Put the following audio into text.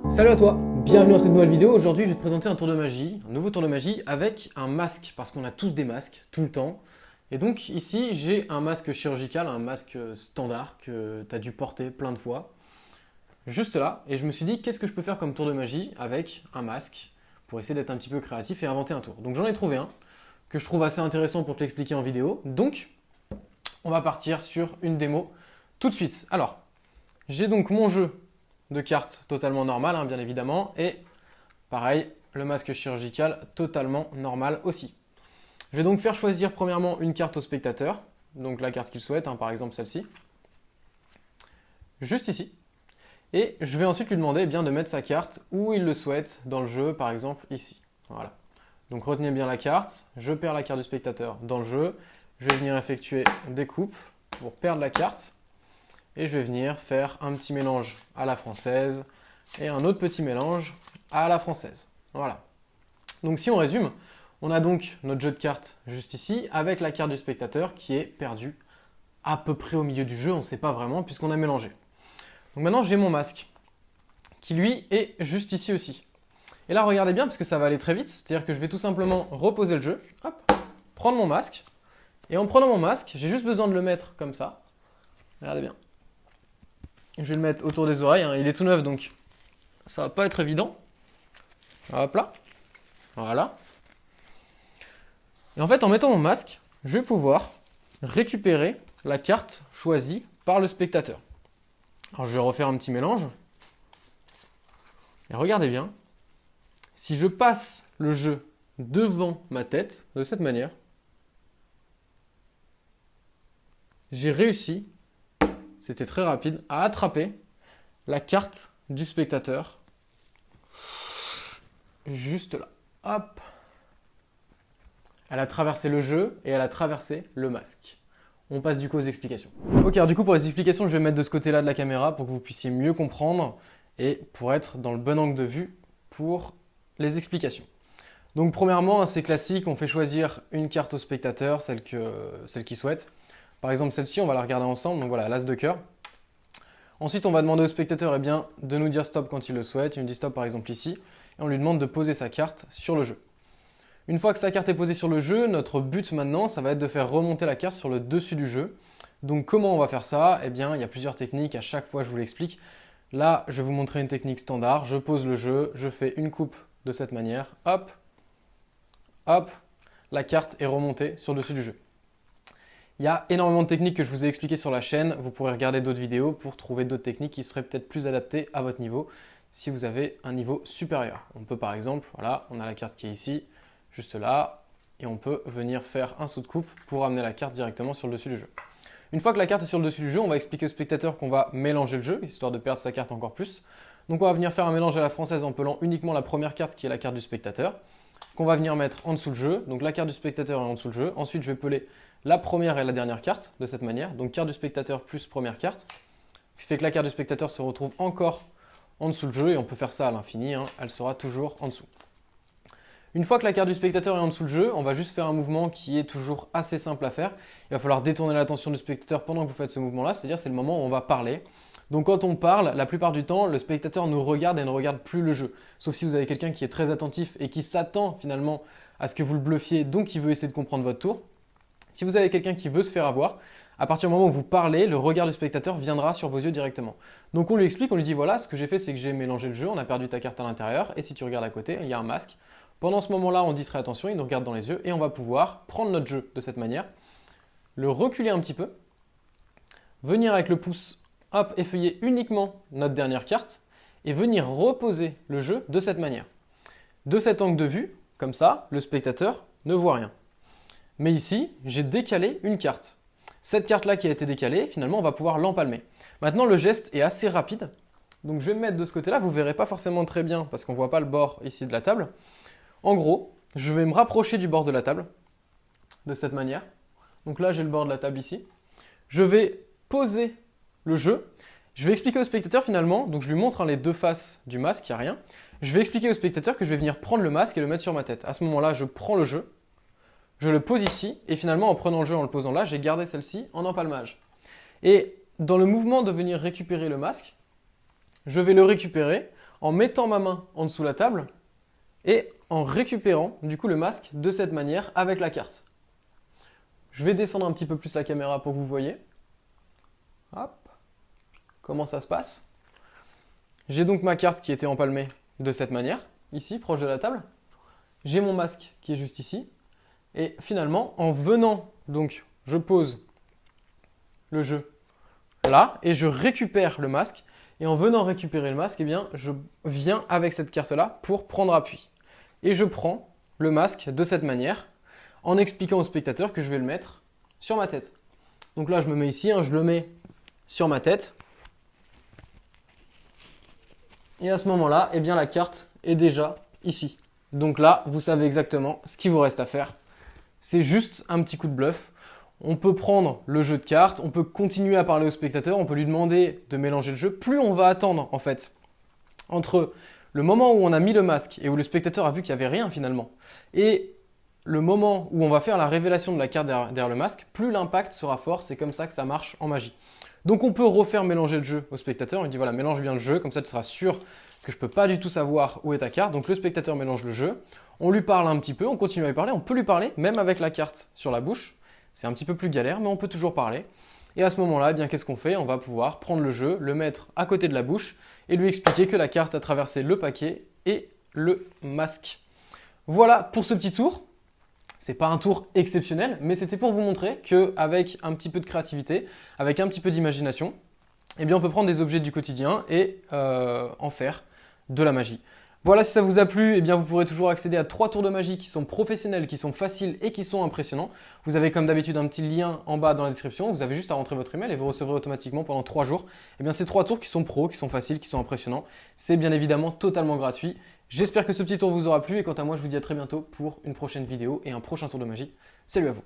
Salut à toi, bienvenue dans cette nouvelle vidéo. Aujourd'hui je vais te présenter un tour de magie, un nouveau tour de magie avec un masque, parce qu'on a tous des masques, tout le temps. Et donc ici j'ai un masque chirurgical, un masque standard que tu as dû porter plein de fois, juste là. Et je me suis dit qu'est-ce que je peux faire comme tour de magie avec un masque, pour essayer d'être un petit peu créatif et inventer un tour. Donc j'en ai trouvé un, que je trouve assez intéressant pour te l'expliquer en vidéo. Donc on va partir sur une démo tout de suite. Alors, j'ai donc mon jeu de cartes totalement normal, hein, bien évidemment, et pareil, le masque chirurgical totalement normal aussi. Je vais donc faire choisir premièrement une carte au spectateur, donc la carte qu'il souhaite, hein, par exemple celle-ci, juste ici, et je vais ensuite lui demander de mettre sa carte où il le souhaite dans le jeu, par exemple ici. Voilà. Donc retenez bien la carte, je perds la carte du spectateur dans le jeu, je vais venir effectuer des coupes pour perdre la carte, et je vais venir faire un petit mélange à la française et un autre petit mélange à la française. Voilà. Donc si on résume, on a donc notre jeu de cartes juste ici avec la carte du spectateur qui est perdue à peu près au milieu du jeu, on ne sait pas vraiment puisqu'on a mélangé. Donc maintenant j'ai mon masque qui lui est juste ici aussi. Et là regardez bien parce que ça va aller très vite, c'est-à-dire que je vais tout simplement reposer le jeu, hop, prendre mon masque, et en prenant mon masque, j'ai juste besoin de le mettre comme ça. Regardez bien. Je vais le mettre autour des oreilles, hein. Il est tout neuf donc ça va pas être évident. Hop là, voilà. Et en fait en mettant mon masque, je vais pouvoir récupérer la carte choisie par le spectateur. Alors je vais refaire un petit mélange. Et regardez bien, si je passe le jeu devant ma tête, de cette manière, j'ai réussi, c'était très rapide, à attraper la carte du spectateur juste là. Hop. Elle a traversé le jeu et elle a traversé le masque. On passe du coup aux explications. Ok, alors du coup pour les explications, je vais mettre de ce côté-là de la caméra pour que vous puissiez mieux comprendre et pour être dans le bon angle de vue pour les explications. Donc premièrement, c'est classique, on fait choisir une carte au spectateur, celle qu'il souhaite. Par exemple celle-ci, on va la regarder ensemble, donc voilà, l'as de cœur. Ensuite, on va demander au spectateur de nous dire stop quand il le souhaite. Il me dit stop par exemple ici. Et on lui demande de poser sa carte sur le jeu. Une fois que sa carte est posée sur le jeu, notre but maintenant, ça va être de faire remonter la carte sur le dessus du jeu. Donc comment on va faire ça? Eh bien, il y a plusieurs techniques, à chaque fois je vous l'explique. Là, je vais vous montrer une technique standard. Je pose le jeu, je fais une coupe de cette manière. Hop, hop, la carte est remontée sur le dessus du jeu. Il y a énormément de techniques que je vous ai expliquées sur la chaîne. Vous pourrez regarder d'autres vidéos pour trouver d'autres techniques qui seraient peut-être plus adaptées à votre niveau si vous avez un niveau supérieur. On peut par exemple, voilà, on a la carte qui est ici, juste là, et on peut venir faire un saut de coupe pour amener la carte directement sur le dessus du jeu. Une fois que la carte est sur le dessus du jeu, on va expliquer au spectateur qu'on va mélanger le jeu, histoire de perdre sa carte encore plus. Donc on va venir faire un mélange à la française en pelant uniquement la première carte qui est la carte du spectateur, qu'on va venir mettre en dessous le jeu. Donc la carte du spectateur est en dessous le jeu. Ensuite, je vais peler la première et la dernière carte de cette manière. Donc carte du spectateur plus première carte. Ce qui fait que la carte du spectateur se retrouve encore en dessous le jeu et on peut faire ça à l'infini, hein. Elle sera toujours en dessous. Une fois que la carte du spectateur est en dessous le jeu, on va juste faire un mouvement qui est toujours assez simple à faire. Il va falloir détourner l'attention du spectateur pendant que vous faites ce mouvement-là, c'est-à-dire c'est le moment où on va parler. Donc quand on parle, la plupart du temps, le spectateur nous regarde et ne regarde plus le jeu. Sauf si vous avez quelqu'un qui est très attentif et qui s'attend finalement à ce que vous le bluffiez, donc qui veut essayer de comprendre votre tour. Si vous avez quelqu'un qui veut se faire avoir, à partir du moment où vous parlez, le regard du spectateur viendra sur vos yeux directement. Donc on lui explique, on lui dit voilà, ce que j'ai fait c'est que j'ai mélangé le jeu, on a perdu ta carte à l'intérieur, et si tu regardes à côté, il y a un masque. Pendant ce moment-là, on distrait attention, il nous regarde dans les yeux, et on va pouvoir prendre notre jeu de cette manière, le reculer un petit peu, venir avec le pouce, hop, effeuiller uniquement notre dernière carte, et venir reposer le jeu de cette manière. De cet angle de vue, comme ça, le spectateur ne voit rien. Mais ici, j'ai décalé une carte. Cette carte-là qui a été décalée, finalement, on va pouvoir l'empalmer. Maintenant, le geste est assez rapide. Donc, je vais me mettre de ce côté-là. Vous ne verrez pas forcément très bien parce qu'on ne voit pas le bord ici de la table. En gros, je vais me rapprocher du bord de la table de cette manière. Donc là, j'ai le bord de la table ici. Je vais poser le jeu. Je vais expliquer au spectateur finalement, donc je lui montre les deux faces du masque, il n'y a rien. Je vais expliquer au spectateur que je vais venir prendre le masque et le mettre sur ma tête. À ce moment-là, je prends le jeu. Je le pose ici, et finalement, en prenant le jeu, en le posant là, j'ai gardé celle-ci en empalmage. Et dans le mouvement de venir récupérer le masque, je vais le récupérer en mettant ma main en dessous de la table et en récupérant du coup le masque de cette manière avec la carte. Je vais descendre un petit peu plus la caméra pour que vous voyez. Hop. Comment ça se passe. J'ai donc ma carte qui était empalmée de cette manière, ici, proche de la table. J'ai mon masque qui est juste ici. Et finalement, en venant, donc je pose le jeu là et je récupère le masque. Et en venant récupérer le masque, eh bien, je viens avec cette carte-là pour prendre appui. Et je prends le masque de cette manière en expliquant au spectateur que je vais le mettre sur ma tête. Donc là, je me mets ici, je le mets sur ma tête. Et à ce moment-là, eh bien, la carte est déjà ici. Donc là, vous savez exactement ce qu'il vous reste à faire. C'est juste un petit coup de bluff. On peut prendre le jeu de cartes, on peut continuer à parler au spectateur, on peut lui demander de mélanger le jeu. Plus on va attendre, en fait, entre le moment où on a mis le masque et où le spectateur a vu qu'il n'y avait rien finalement, et le moment où on va faire la révélation de la carte derrière le masque, plus l'impact sera fort. C'est comme ça que ça marche en magie. Donc on peut refaire mélanger le jeu au spectateur. On lui dit voilà, mélange bien le jeu, comme ça tu seras sûr que je ne peux pas du tout savoir où est ta carte. Donc le spectateur mélange le jeu. On lui parle un petit peu, on continue à lui parler. On peut lui parler même avec la carte sur la bouche. C'est un petit peu plus galère, mais on peut toujours parler. Et à ce moment-là, eh bien, qu'est-ce qu'on fait? On va pouvoir prendre le jeu, le mettre à côté de la bouche et lui expliquer que la carte a traversé le paquet et le masque. Voilà pour ce petit tour. C'est pas un tour exceptionnel, mais c'était pour vous montrer qu'avec un petit peu de créativité, avec un petit peu d'imagination, eh bien on peut prendre des objets du quotidien et en faire de la magie. Voilà, si ça vous a plu, eh bien vous pourrez toujours accéder à 3 tours de magie qui sont professionnels, qui sont faciles et qui sont impressionnants. Vous avez comme d'habitude un petit lien en bas dans la description. Vous avez juste à rentrer votre email et vous recevrez automatiquement pendant 3 jours. Eh bien ces 3 tours qui sont pros, qui sont faciles, qui sont impressionnants. C'est bien évidemment totalement gratuit. J'espère que ce petit tour vous aura plu et quant à moi, je vous dis à très bientôt pour une prochaine vidéo et un prochain tour de magie. Salut à vous!